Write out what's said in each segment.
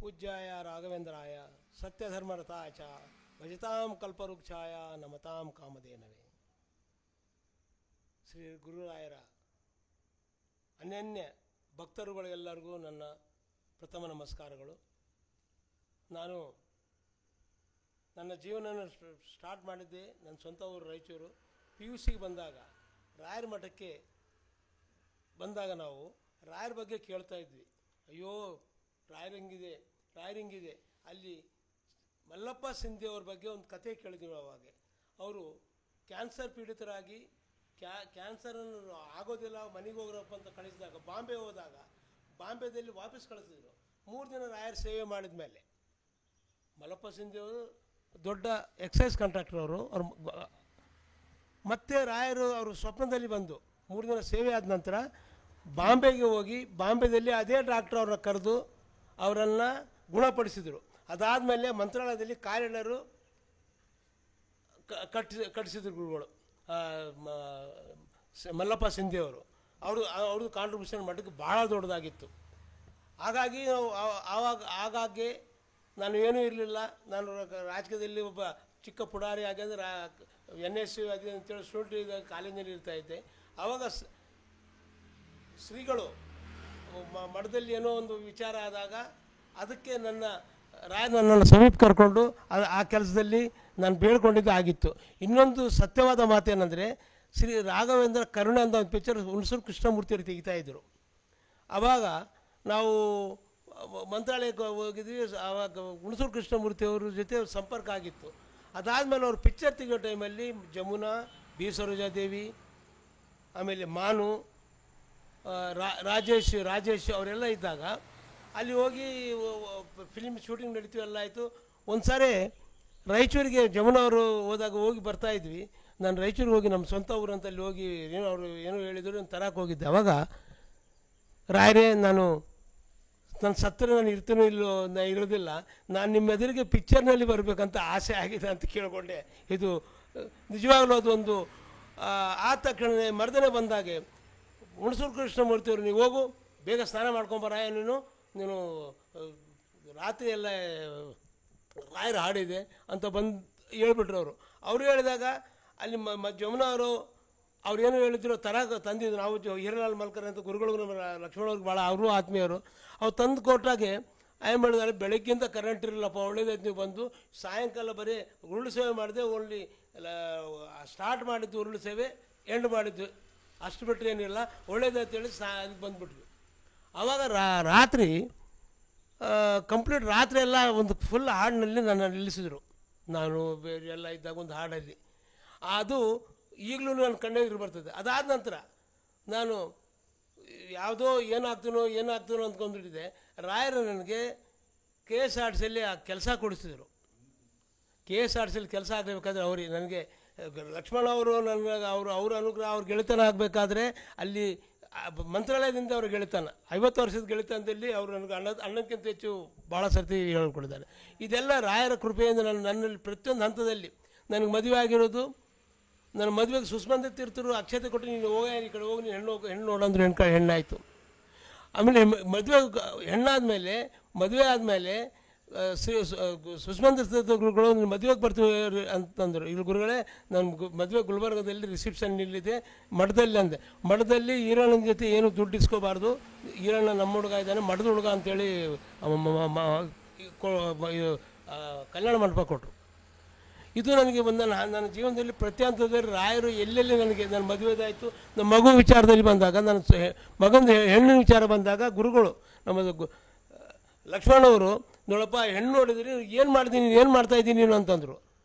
ಪೂಜ್ಯಾಯ ರಾಘವೇಂದ್ರಾಯ ಸತ್ಯಧರ್ಮರತಾಯ ಚ ಭಜತಾಂ ಕಲ್ಪವೃಕ್ಷಾಯ ನಮತಾಂ ಕಾಮಧೇನವೇ. ಶ್ರೀ ಗುರುರಾಯರ ಅನನ್ಯ ಭಕ್ತರುಗಳಿಗೆಲ್ಲರಿಗೂ ನನ್ನ ಪ್ರಥಮ ನಮಸ್ಕಾರಗಳು. ನಾನು ನನ್ನ ಜೀವನ ಸ್ಟಾರ್ಟ್ ಮಾಡಿದ್ದೆ ನನ್ನ ಸ್ವಂತ ಊರು ರಾಯಚೂರು. PUCಗೆ ಬಂದಾಗ ರಾಯರ ಮಠಕ್ಕೆ ಬಂದಾಗ ನಾವು ರಾಯರ ಬಗ್ಗೆ ಕೇಳ್ತಾ ಇದ್ವಿ. ಅಯ್ಯೋ ರಾಯರಂಗಿದೆ ರಾಯರಿಂಗಿದೆ. ಅಲ್ಲಿ ಮಲ್ಲಪ್ಪ ಸಿಂಧೆ ಅವ್ರ ಬಗ್ಗೆ ಒಂದು ಕತೆ ಕೇಳಿದ್ವಿ. ಅವಾಗ ಅವರು ಕ್ಯಾನ್ಸರ್ ಪೀಡಿತರಾಗಿ ಕ್ಯಾನ್ಸರನ್ನು ಆಗೋದಿಲ್ಲ ಮನೆಗೆ ಹೋಗ್ರಪ್ಪ ಅಂತ ಕಳಿಸಿದಾಗ ಬಾಂಬೆ ಹೋದಾಗ ಬಾಂಬೆದಲ್ಲಿ ವಾಪಸ್ ಕಳಿಸಿದ್ರು. 3 ದಿನ ರಾಯರ ಸೇವೆ ಮಾಡಿದ ಮೇಲೆ ಮಲ್ಲಪ್ಪ ಸಿಂಧೆ ಅವರು ದೊಡ್ಡ ಎಕ್ಸೈಸ್ ಕಾಂಟ್ರಾಕ್ಟರ್ ಅವರು ಮತ್ತೆ ರಾಯರು ಅವರು ಸ್ವಪ್ನದಲ್ಲಿ ಬಂದು 3 ದಿನ ಸೇವೆ ಆದ ನಂತರ ಬಾಂಬೆಗೆ ಹೋಗಿ ಬಾಂಬೆದಲ್ಲಿ ಅದೇ ಡಾಕ್ಟ್ರ್ ಅವ್ರನ್ನ ಕರೆದು ಅವರನ್ನು ಗುಣಪಡಿಸಿದರು. ಅದಾದಮೇಲೆ ಮಂತ್ರಾಲಯದಲ್ಲಿ ಕಾರಿಡರು ಕಟ್ಟಿಸಿದ್ರು ಗುರುಗಳು ಮಲ್ಲಪ್ಪ ಸಿಂಧೆಯವರು. ಅವ್ರದ್ದು ಕಾಂಟ್ರಿಬ್ಯೂಷನ್ ಮಟ್ಟಕ್ಕೆ ಭಾಳ ದೊಡ್ಡದಾಗಿತ್ತು. ಹಾಗಾಗಿ ಆಗಾಗ್ಗೆ ನಾನು ಏನೂ ಇರಲಿಲ್ಲ. ನಾನು ರಾಜಕೀಯದಲ್ಲಿ ಒಬ್ಬ ಚಿಕ್ಕ ಪುಡಾರಿ ಆಗಿ ಅಂದರೆ NSU ಆಗಿದೆ ಅಂತೇಳಿ ಸ್ಟೂಡೆಂಟ್ ಕಾಲೇಜಿನಲ್ಲಿ ಇರ್ತಾಯಿದ್ದೆ. ಆವಾಗ ಶ್ರೀಗಳು ಮಠದಲ್ಲಿ ಏನೋ ಒಂದು ವಿಚಾರ ಆದಾಗ ಅದಕ್ಕೆ ನನ್ನನ್ನು ಸಮೀಪ ಕರ್ಕೊಂಡು ಆ ಕೆಲಸದಲ್ಲಿ ನಾನು ಬೇಡ್ಕೊಂಡಿದ್ದು ಆಗಿತ್ತು. ಇನ್ನೊಂದು ಸತ್ಯವಾದ ಮಾತೇನೆಂದರೆ ಶ್ರೀ ರಾಘವೇಂದ್ರ ಕರುಣೆ ಅಂತ ಒಂದು ಪಿಕ್ಚರ್ ಹುಣಸೂರು ಕೃಷ್ಣಮೂರ್ತಿಯವರು ತೆಗಿತಾಯಿದ್ರು. ಆವಾಗ ನಾವು ಮಂತ್ರಾಲಯಕ್ಕೆ ಹೋಗಿದ್ವಿ. ಆವಾಗ ಹುಣಸೂರು ಕೃಷ್ಣಮೂರ್ತಿಯವ್ರ ಜೊತೆ ಸಂಪರ್ಕ ಆಗಿತ್ತು. ಅದಾದಮೇಲೆ ಅವ್ರು ಪಿಕ್ಚರ್ ತೆಗಿಯೋ ಟೈಮಲ್ಲಿ ಜಮುನಾ, ಬಿ ಸರೋಜಾದೇವಿ, ಆಮೇಲೆ ಮಾನು, ರಾಜೇಶ್ ಅವರೆಲ್ಲ ಇದ್ದಾಗ ಅಲ್ಲಿ ಹೋಗಿ ಫಿಲ್ಮ್ ಶೂಟಿಂಗ್ ನಡೀತೀವಿ ಎಲ್ಲ ಆಯಿತು. ಒಂದು ಸಾರಿ ರಾಯಚೂರಿಗೆ ಜಮುನಾ ಅವರು ಹೋದಾಗ ಹೋಗಿ ಬರ್ತಾಯಿದ್ವಿ. ನಾನು ರಾಯಚೂರಿಗೆ ಹೋಗಿ ನಮ್ಮ ಸ್ವಂತ ಊರಂತಲ್ಲಿ ಹೋಗಿ ಅವರು ಏನೋ ಹೇಳಿದ್ರು ನಾನು ತರಕ್ಕೆ ಹೋಗಿದ್ದೆ. ಆವಾಗ ರಾಯರೇ, ನಾನು ಸತ್ತರೆ ನಾನು ಇರ್ತೀನೋ ಇಲ್ಲೋ ಇರೋದಿಲ್ಲ, ನಾನು ನಿಮ್ಮ ಎದುರಿಗೆ ಪಿಕ್ಚರ್ನಲ್ಲಿ ಬರಬೇಕಂತ ಆಸೆ ಆಗಿದೆ ಅಂತ ಕೇಳಿಕೊಂಡೆ. ಇದು ನಿಜವಾಗ್ಲೂ ಅದೊಂದು ಆ ತಕ್ಷಣ ಮರ್ದನೆ ಬಂದಾಗೆ ಹುಣಸೂರು ಕೃಷ್ಣಮೂರ್ತಿಯವರು ನೀವು ಹೋಗು ಬೇಗ ಸ್ನಾನ ಮಾಡ್ಕೊಂಬರ, ನೀನು ರಾತ್ರಿ ಎಲ್ಲ ರಾಯರ ಹಾಡಿದೆ ಅಂತ ಬಂದು ಹೇಳ್ಬಿಟ್ರು ಅವರು. ಅವರು ಹೇಳಿದಾಗ ಅಲ್ಲಿ ಜಮುನಾ ಅವ್ರು ಏನು ಹೇಳಿದ್ರು ತಂದಿದ್ದು. ನಾವು ಹಿರಲಾಲ್ ಮಲ್ಕರ್ ಅಂತ ಗುರುಗಳು ಲಕ್ಷ್ಮಣವ್ರಿಗೆ ಭಾಳ ಅವರು ಆತ್ಮೀಯರು. ಅವ್ರು ತಂದು ಕೊಟ್ಟಾಗೆ ಏನು ಮಾಡಿದ್ದಾರೆ, ಬೆಳಗ್ಗಿಂತ ಕರೆಂಟ್ ಇರಲಿಲ್ಲಪ್ಪ, ಒಳ್ಳೇದಾಯ್ತು ನೀವು ಬಂದು. ಸಾಯಂಕಾಲ ಬರೀ ಉರುಳು ಸೇವೆ ಮಾಡಿದೆ. ಓನ್ಲಿ ಸ್ಟಾರ್ಟ್ ಮಾಡಿದ್ದು ಉರುಳು ಸೇವೆ, ಎಂಡ್ ಮಾಡಿದ್ದು, ಅಷ್ಟು ಬಿಟ್ಟರೆ ಏನಿಲ್ಲ, ಒಳ್ಳೇದಾಯ್ತು ಹೇಳಿ ಅದಕ್ಕೆ ಬಂದುಬಿಟ್ವಿ. ಆವಾಗ ರಾತ್ರಿ ಕಂಪ್ಲೀಟ್ ರಾತ್ರಿ ಎಲ್ಲ ಒಂದು ಫುಲ್ ಹಾಡಿನಲ್ಲಿ ನನ್ನ ನಿಲ್ಲಿಸಿದ್ರು. ನಾನು ಬೇರೆ ಎಲ್ಲ ಇದ್ದಾಗ ಒಂದು ಹಾಡಲ್ಲಿ ಅದು ಈಗಲೂ ನನ್ನ ಕಣ್ಣೆದುರು ಬರ್ತದೆ. ಅದಾದ ನಂತರ ನಾನು ಯಾವುದೋ ಏನಾಗ್ತೀನೋ ಅಂದ್ಕೊಂಡಿದ್ದೆ. ರಾಯರು ನನಗೆ KSRTCಯಲ್ಲಿ ಆ ಕೆಲಸ ಕೊಡಿಸಿದ್ರು. KSRTCಯಲ್ಲಿ ಕೆಲಸ ಆಗಬೇಕಾದ್ರೆ ಅವ್ರಿಗೆ ನನಗೆ ಲಕ್ಷ್ಮಣ ಅವರು ನನಗೆ ಅವ್ರ ಅನುಗ್ರಹ ಅವ್ರ ಗೆಳೆತನ ಆಗಬೇಕಾದ್ರೆ ಅಲ್ಲಿ ಮಂತ್ರಾಲಯದಿಂದ ಅವ್ರ ಗೆಳೆತನ 50 ವರ್ಷದ ಗೆಳೆತನದಲ್ಲಿ ಅವರು ನನಗೆ ಅಣ್ಣಕ್ಕಿಂತ ಹೆಚ್ಚು ಭಾಳ ಸರ್ತಿ ಹೇಳ್ಕೊಟ್ಟಿದ್ದಾರೆ. ಇದೆಲ್ಲ ರಾಯರ ಕೃಪೆಯಿಂದ ನನ್ನಲ್ಲಿ ಪ್ರತಿಯೊಂದು ಹಂತದಲ್ಲಿ ನನಗೆ ಮದುವೆ ಆಗಿರೋದು. ನನ್ನ ಮದುವೆಗೆ ಸುಸ್ಮಂದ ತೀರ್ಥರು ಅಕ್ಷತೆ ಕೊಟ್ಟು ನೀನು ಹೋಗ ಈ ಕಡೆ ಹೋಗಿ ನೀನು ಹೆಣ್ಣು ನೋಡಂದ್ರೆ ಹೆಣ್ಣಾಯಿತು. ಆಮೇಲೆ ಮದುವೆ ಆದಮೇಲೆ ಸುಸ್ಮಂದ ತೀರ್ಥ ಗುರುಗಳು ನೀನು ಮದುವೆಗೆ ಬರ್ತೀವಿ ಅಂತಂದರು. ಇಲ್ಲಿ ಗುರುಗಳೇ ನನ್ನ ಮದುವೆ ಗುಲ್ಬರ್ಗದಲ್ಲಿ ರಿಸೆಪ್ಷನ್ ಇಲ್ಲಿದೆ ಮಠದಲ್ಲಿ ಅಂದೆ. ಮಠದಲ್ಲಿ ಈರಣ್ಣನ ಜೊತೆ ಏನು ದುಡ್ಡು ಇಸ್ಕೋಬಾರ್ದು, ಈರಣ್ಣ ನಮ್ಮ ಹುಡುಗ ಇದ್ದಾನೆ ಮಠದ ಹುಡುಗ ಅಂತೇಳಿ ಕಲ್ಯಾಣ ಮಂಟಪ ಕೊಟ್ಟರು. ಇದು ನನಗೆ ನನ್ನ ಜೀವನದಲ್ಲಿ ಪ್ರತಿ ಹಂತದಲ್ಲಿ ರಾಯರು ಎಲ್ಲೆಲ್ಲಿ ನನಗೆ ನನ್ನ ಮದುವೆದಾಯಿತು. ನಮ್ಮ ಮಗು ವಿಚಾರದಲ್ಲಿ ಬಂದಾಗ, ನನ್ನ ಮಗನ ಹೆಣ್ಣಿನ ವಿಚಾರ ಬಂದಾಗ ಗುರುಗಳು ನಮ್ಮ ಲಕ್ಷ್ಮಣವರು ನೋಡಪ್ಪ ಹೆಣ್ಣು ನೋಡಿದ್ರಿ ಏನು ಮಾಡ್ತಾಯಿದ್ದೀನಿ ನೀನು ಅಂತಂದರು.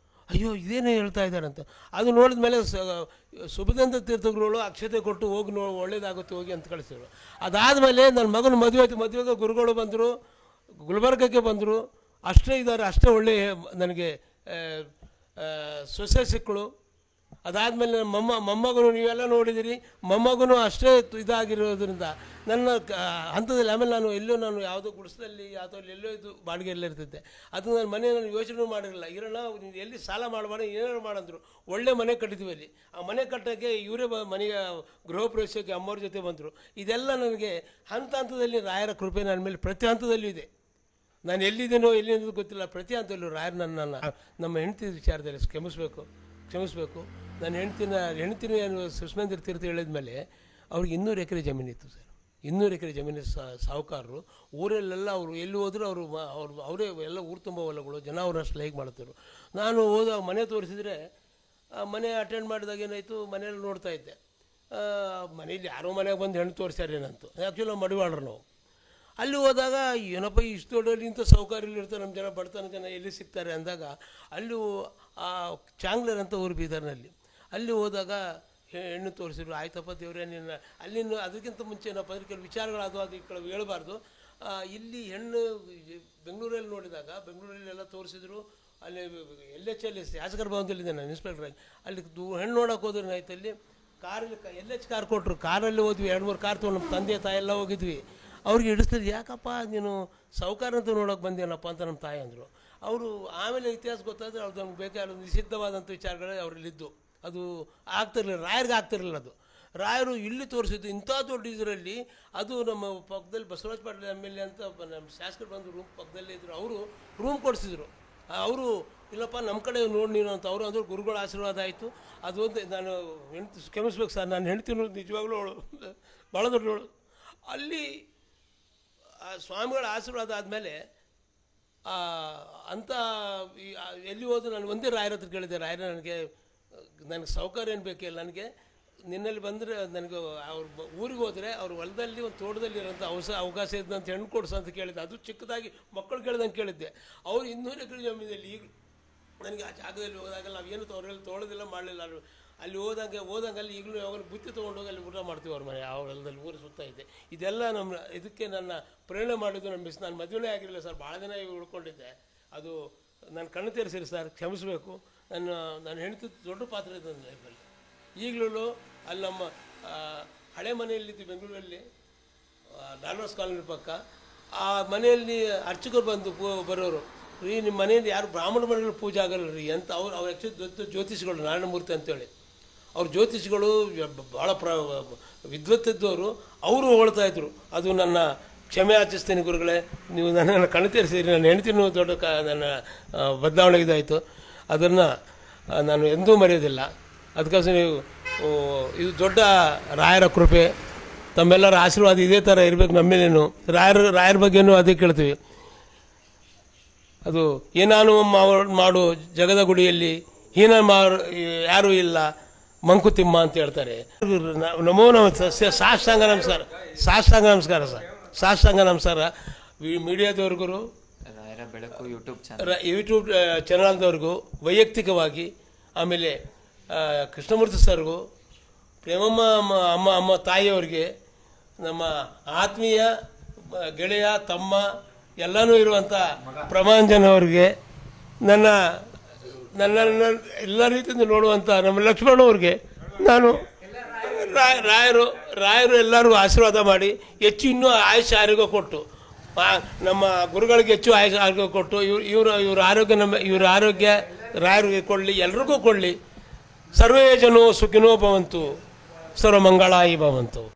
ಅಯ್ಯೋ ಇದೇನೇ ಹೇಳ್ತಾ ಇದ್ದಾರಂತ. ಅದು ನೋಡಿದ ಮೇಲೆ ಸುಭದಂತ ತೀರ್ಥಗುರುಗಳು ಅಕ್ಷತೆ ಕೊಟ್ಟು ಹೋಗಿ ಒಳ್ಳೇದಾಗುತ್ತೆ ಹೋಗಿ ಅಂತ ಕಳಿಸಿದ್ರು. ಅದಾದಮೇಲೆ ನನ್ನ ಮಗನ ಮದುವೆಗೆ ಗುರುಗಳು ಬಂದರು, ಗುಲ್ಬರ್ಗಕ್ಕೆ ಬಂದರು. ಅಷ್ಟೇ ಇದ್ದಾರೆ, ಅಷ್ಟೇ ಒಳ್ಳೆಯ ನನಗೆ ಸೊಸೆ ಸಿಕ್ಕಳು. ಅದಾದಮೇಲೆ ಮೊಮ್ಮಗನು ನೀವೆಲ್ಲ ನೋಡಿದಿರಿ, ಮೊಮ್ಮಗನು ಅಷ್ಟೇ ಇದಾಗಿರೋದ್ರಿಂದ ನನ್ನ ಹಂತದಲ್ಲಿ ಆಮೇಲೆ ನಾನು ಯಾವುದೋ ಗುಡಿಸದಲ್ಲಿ ಯಾವುದೋ ಎಲ್ಲೋ ಇದು ಬಾಡಿಗೆ ಎಲ್ಲ ಇರ್ತಿದ್ದೆ. ಅದು ನನ್ನ ಮನೆ ನಾನು ಯೋಚನೆ ಮಾಡಿರಲಿಲ್ಲ. ಇರೋಣ ಎಲ್ಲಿ ಸಾಲ ಮಾಡಬಾರ್ದು ಏನಾರು ಮಾಡಂದರು. ಒಳ್ಳೆ ಮನೆ ಕಟ್ಟಿದ್ವಿ ಅಲ್ಲಿ. ಆ ಮನೆ ಕಟ್ಟೋಕ್ಕೆ ಇವರೇ ಮನೆಗೆ ಗೃಹ ಪ್ರವೇಶಕ್ಕೆ ಅಮ್ಮವ್ರ ಜೊತೆ ಬಂದರು. ಇದೆಲ್ಲ ನನಗೆ ಹಂತದಲ್ಲಿ ರಾಯರ ಕೃಪೆ ನನ್ನ ಮೇಲೆ ಪ್ರತಿ ಹಂತದಲ್ಲೂ ಇದೆ. ನಾನು ಎಲ್ಲಿದ್ದೀನೋ ಎಲ್ಲಿಂದ ಗೊತ್ತಿಲ್ಲ, ಪ್ರತಿ ಹಂತದಲ್ಲೂ ರಾಯರು ನನ್ನನ್ನು ನಮ್ಮ ಹೆಂಡತಿ ವಿಚಾರದಲ್ಲಿ ಕ್ಷಮಿಸಬೇಕು. ನನ್ನ ಹೆಂಡ್ತಿನ ಏನು ಸುಷ್ಮೇಂದ್ರ ತೀರ್ಥ ಹೇಳಿದ ಮೇಲೆ ಅವ್ರಿಗೆ 200 ಎಕರೆ ಜಮೀನಿತ್ತು ಸರ್. 200 ಎಕರೆ ಜಮೀನು ಸಾಹುಕಾರರು. ಊರಲ್ಲೆಲ್ಲ ಅವರು ಎಲ್ಲಿ ಹೋದರೂ ಅವರೇ ಎಲ್ಲ ಊರು ತುಂಬ ಹೊಲಗಳು, ಜನ ಅವ್ರಷ್ಟು ಲೈಕ್ ಮಾಡ್ತಿದ್ರು. ನಾನು ಹೋದಾಗ ಮನೆ ತೋರಿಸಿದ್ರೆ ಮನೆ ಅಟೆಂಡ್ ಮಾಡಿದಾಗ ಏನಾಯಿತು, ಮನೆಯಲ್ಲಿ ನೋಡ್ತಾ ಇದ್ದೆ, ಮನೇಲಿ ಯಾರೋ ಮನೆಗೆ ಬಂದು ಹೆಣ್ಣು ತೋರಿಸ್ಯಾರೇನಂತು. ಆ್ಯಕ್ಚುಲಿ ಮಡಿವಾಳರು ನಾವು. ಅಲ್ಲಿ ಹೋದಾಗ ಏನಪ್ಪ ಇಷ್ಟು ದೊಡ್ಡಲ್ಲಿ ಇಂಥ ಸೌಕರ್ಯ ಇರ್ತಾರೆ, ನಮ್ಮ ಜನ ಬಡತನ ಜನ ಎಲ್ಲಿ ಸಿಗ್ತಾರೆ ಅಂದಾಗ ಅಲ್ಲಿ ಆ ಚಾಂಗ್ಲರ್ ಅಂತ ಊರು ಬೀದರ್ನಲ್ಲಿ, ಅಲ್ಲಿ ಹೋದಾಗ ಹೆಣ್ಣು ತೋರಿಸಿದ್ರು. ಆಯ್ತಪ್ಪ ದೇವರೇ ನಿನ್ನ ಅಲ್ಲಿನ ಅದಕ್ಕಿಂತ ಮುಂಚೆ ಏನಪ್ಪ ಅಂದ್ರೆ ಕೆಲವು ವಿಚಾರಗಳದು ಅದು ಈ ಕಡೆ ಹೇಳಬಾರ್ದು. ಇಲ್ಲಿ ಹೆಣ್ಣು ಬೆಂಗಳೂರಲ್ಲಿ ನೋಡಿದಾಗ ಬೆಂಗಳೂರಲ್ಲೆಲ್ಲ ತೋರಿಸಿದ್ರು. ಅಲ್ಲಿ LHL ಶಾಸಕರ ಭವನದಲ್ಲಿದ್ದೆ ನಾನು ಇನ್ಸ್ಪೆಕ್ಟ್ರಾಗಿ. ಅಲ್ಲಿ ಹೆಣ್ಣು ನೋಡೋಕೆ ಹೋದ್ರೆ ಆಯ್ತು, ಅಲ್ಲಿ ಕಾರಲ್ಲಿ LH ಕಾರ್ ಕೊಟ್ಟರು. ಕಾರಲ್ಲಿ ಹೋದ್ವಿ, 2-3 ಕಾರ್ ತೊಗೊಂಡು ನಮ್ಮ ತಂದೆ ತಾಯಿ ಎಲ್ಲ ಹೋಗಿದ್ವಿ. ಅವ್ರಿಗೆ ಹಿಡಿಸ್ತಿದ್ದು, ಯಾಕಪ್ಪ ನೀನು ಸಾಹುಕಾರ ಅಂತ ನೋಡೋಕೆ ಬಂದೇನಪ್ಪ ಅಂತ ನಮ್ಮ ತಾಯಿ ಅಂದರು. ಅವರು ಆಮೇಲೆ ಇತಿಹಾಸ ಗೊತ್ತಾದರೆ ಅವ್ರು ನಮ್ಗೆ ಬೇಕಾದ ನಿಷಿದ್ಧವಾದಂಥ ವಿಚಾರಗಳೇ ಅವರಲ್ಲಿದ್ದು, ಅದು ಆಗ್ತಿರಲಿಲ್ಲ, ರಾಯರಿಗೆ ಆಗ್ತಿರಲಿಲ್ಲ. ಅದು ರಾಯರು ಇಲ್ಲಿ ತೋರಿಸಿದ್ದು ಇಂಥ ದೊಡ್ಡ ಇದರಲ್ಲಿ. ಅದು ನಮ್ಮ ಪಕ್ಕದಲ್ಲಿ ಬಸವರಾಜ ಪಾಟೀಲ್ MLA ಅಂತ ನಮ್ಮ ಶಾಸಕರು ಬಂದು ರೂಮ್ ಪಕ್ಕದಲ್ಲೇ ಇದ್ದರು. ಅವರು ರೂಮ್ ಕೊಡಿಸಿದ್ರು. ಅವರು ಇಲ್ಲಪ್ಪ ನಮ್ಮ ಕಡೆ ನೋಡಿ ನೀನು ಅಂತ ಅವರು ಅಂದರು. ಗುರುಗಳ ಆಶೀರ್ವಾದ ಆಯಿತು. ಅದು ಒಂದು ನಾನು ಕ್ಷಮಿಸ್ಬೇಕು ಸರ್, ನಾನು ಹೆಣ್ತೀನಿ ನಿಜವಾಗ್ಲೂ ಅವಳು ಭಾಳ ದೊಡ್ಡವಳು. ಅಲ್ಲಿ ಆ ಸ್ವಾಮಿಗಳ ಆಶೀರ್ವಾದ ಆದಮೇಲೆ ಅಂಥ ಎಲ್ಲಿ ಹೋದ್ರು ನಾನು ಒಂದೇ ರಾಯರ ಹತ್ರ ಕೇಳಿದೆ, ರಾಯರ ನನಗೆ ಸೌಕರ್ಯ ಏನು ಬೇಕಿಲ್ಲ, ನನಗೆ ನಿನ್ನಲ್ಲಿ ಬಂದರೆ ನನಗೆ ಅವ್ರ ಊರಿಗೆ ಹೋದರೆ ಅವ್ರ ಹೊಲದಲ್ಲಿ ಒಂದು ತೋಟದಲ್ಲಿ ಇರೋಂಥ ಅವಕಾಶ ಇದ್ದಂತ ಹೆಣ್ಣು ಕೊಡಿಸು ಅಂತ ಕೇಳಿದ್ದೆ. ಅದು ಚಿಕ್ಕದಾಗಿ ಮಕ್ಕಳು ಕೇಳ್ದಂಗೆ ಕೇಳಿದ್ದೆ. ಅವ್ರು 200 ಎಕರೆ ಜಮೀನಲ್ಲಿ ಈಗ ನನಗೆ ಆ ಜಾಗದಲ್ಲಿ ಹೋದಾಗೆಲ್ಲ ನಾವೇನು ಅವರೆಲ್ಲ ತೊಗೊಳೋದಿಲ್ಲ ಮಾಡಲಿಲ್ಲ. ಅಲ್ಲಿ ಹೋದಂಗೆ ಅಲ್ಲಿ ಈಗಲೂ ಯಾವಾಗಲೂ ಬುತ್ತಿ ತೊಗೊಂಡೋಗಿ ಅಲ್ಲಿ ಊಟ ಮಾಡ್ತೀವಿ ಅವ್ರ ಮನೆ ಆ ಹೊಲದಲ್ಲಿ ಊರು ಸುತ್ತ ಇದೆ. ಇದೆಲ್ಲ ನಮ್ಮ ಇದಕ್ಕೆ ನನ್ನ ಪ್ರೇರಣೆ ಮಾಡಿದ್ದು ನಮ್ಮ ನಾನು ಮದುವೆನೇ ಆಗಿರಲಿಲ್ಲ ಸರ್, ಭಾಳ ದಿನ ಉಳ್ಕೊಂಡಿದ್ದೆ. ಅದು ನಾನು ಕಣ್ಣು ತೆರೆಸಿರಿ ಸರ್, ಕ್ಷಮಿಸಬೇಕು. ನನ್ನ ಹೆಂಡತಿ ದೊಡ್ಡ ಪಾತ್ರ ಇದೆ ನನ್ನ ಲೈಫಲ್ಲಿ. ಈಗಲೂ ಅಲ್ಲಿ ನಮ್ಮ ಹಳೆ ಮನೆಯಲ್ಲಿದ್ದು ಬೆಂಗಳೂರಲ್ಲಿ ಡಾಲ್ವರ್ಸ್ ಕಾಲೋನಿ ಪಕ್ಕ ಆ ಮನೆಯಲ್ಲಿ ಅರ್ಚಕರು ಬಂದು ಬರೋರು. ರೀ ನಿಮ್ಮ ಮನೆಯಲ್ಲಿ ಯಾರು ಬ್ರಾಹ್ಮಣ ಮನೆಗಳು ಪೂಜೆ ಆಗಲ್ಲ ರೀ ಅಂತ ಅವ್ರು ಆ್ಯಕ್ಚುಲಿ ದೊಡ್ಡ ಜ್ಯೋತಿಷಿಗಳು, ನಾರಾಯಣಮೂರ್ತಿ ಅಂತೇಳಿ ಅವ್ರ ಜ್ಯೋತಿಷಿಗಳು ಭಾಳ ವಿದ್ವತ್ತಿದ್ದವರು. ಅವರು ಹೊಳ್ತಾಯಿದ್ರು. ಅದು ನನ್ನ ಕ್ಷಮೆ ಯಾಚಿಸ್ತೀನಿ ಗುರುಗಳೇ, ನೀವು ನನ್ನನ್ನು ಕಣ್ಣು ತೆರೆಸಿದ್ರಿ, ನನ್ನ ಹೆಂಡ್ತಿನೂ ದೊಡ್ಡ ನನ್ನ ಬದಲಾವಣೆ ಇದಾಯಿತು. ಅದನ್ನು ನಾನು ಎಂದೂ ಮರೆಯೋದಿಲ್ಲ. ಅದಕ್ಕೋಸ್ಕರ ನೀವು ಇದು ದೊಡ್ಡ ರಾಯರ ಕೃಪೆ, ತಮ್ಮೆಲ್ಲರ ಆಶೀರ್ವಾದ ಇದೇ ಥರ ಇರಬೇಕು ನಮ್ಮೇಲೇನು. ರಾಯರ ಬಗ್ಗೆನೂ ಅದೇ ಕೇಳ್ತೀವಿ. ಅದು ಏನಾನು ಮಾಡು ಜಗದ ಗುಡಿಯಲ್ಲಿ ಹೀನ ಯಾರೂ ಇಲ್ಲ ಮಂಕುತಿಮ್ಮ ಅಂತ ಹೇಳ್ತಾರೆ. ನಮೋ ನಮಃ. ಸಾಷ್ಟಾಂಗ ನಮಸ್ಕಾರ ಸರ್, ಸಾಷ್ಟಾಂಗ ನಮಸ್ಕಾರ ಮೀಡಿಯಾದವ್ರಿಗೂ, ಬೆಳಕು ಯೂಟ್ಯೂಬ್ ಚಾನಲ್ದವ್ರಿಗೂ ವೈಯಕ್ತಿಕವಾಗಿ, ಆಮೇಲೆ ಕೃಷ್ಣಮೂರ್ತಿ ಸರ್ಗೂ, ಪ್ರೇಮಮ್ಮ ಅಮ್ಮ ತಾಯಿಯವ್ರಿಗೆ, ನಮ್ಮ ಆತ್ಮೀಯ ಗೆಳೆಯ ತಮ್ಮ ಎಲ್ಲನೂ ಇರುವಂಥ ಪ್ರಮಾಂಜನ್ ಅವ್ರಿಗೆ, ನನ್ನನ್ನು ಎಲ್ಲ ರೀತಿಯಿಂದ ನೋಡುವಂಥ ನಮ್ಮ ಲಕ್ಷ್ಮಣವ್ರಿಗೆ ನಾನು ರಾಯರು ಎಲ್ಲರಿಗೂ ಆಶೀರ್ವಾದ ಮಾಡಿ ಹೆಚ್ಚು ಇನ್ನೂ ಆಯುಷ್ಯ ಆರೋಗ್ಯ ಕೊಟ್ಟು, ನಮ್ಮ ಗುರುಗಳಿಗೆ ಹೆಚ್ಚು ಆಯುಷ್ಯ ಆರೋಗ್ಯ ಕೊಟ್ಟು ಇವ್ರ ಆರೋಗ್ಯ ಇವ್ರ ಆರೋಗ್ಯ ರಾಯರಿಗೆ ಕೊಡಲಿ, ಎಲ್ರಿಗೂ ಕೊಡಲಿ. ಸರ್ವೇ ಜನೋ ಸುಖಿನೋ ಭವಂತು, ಸರ್ವಮಂಗಳಾಯಿ ಭವಂತು.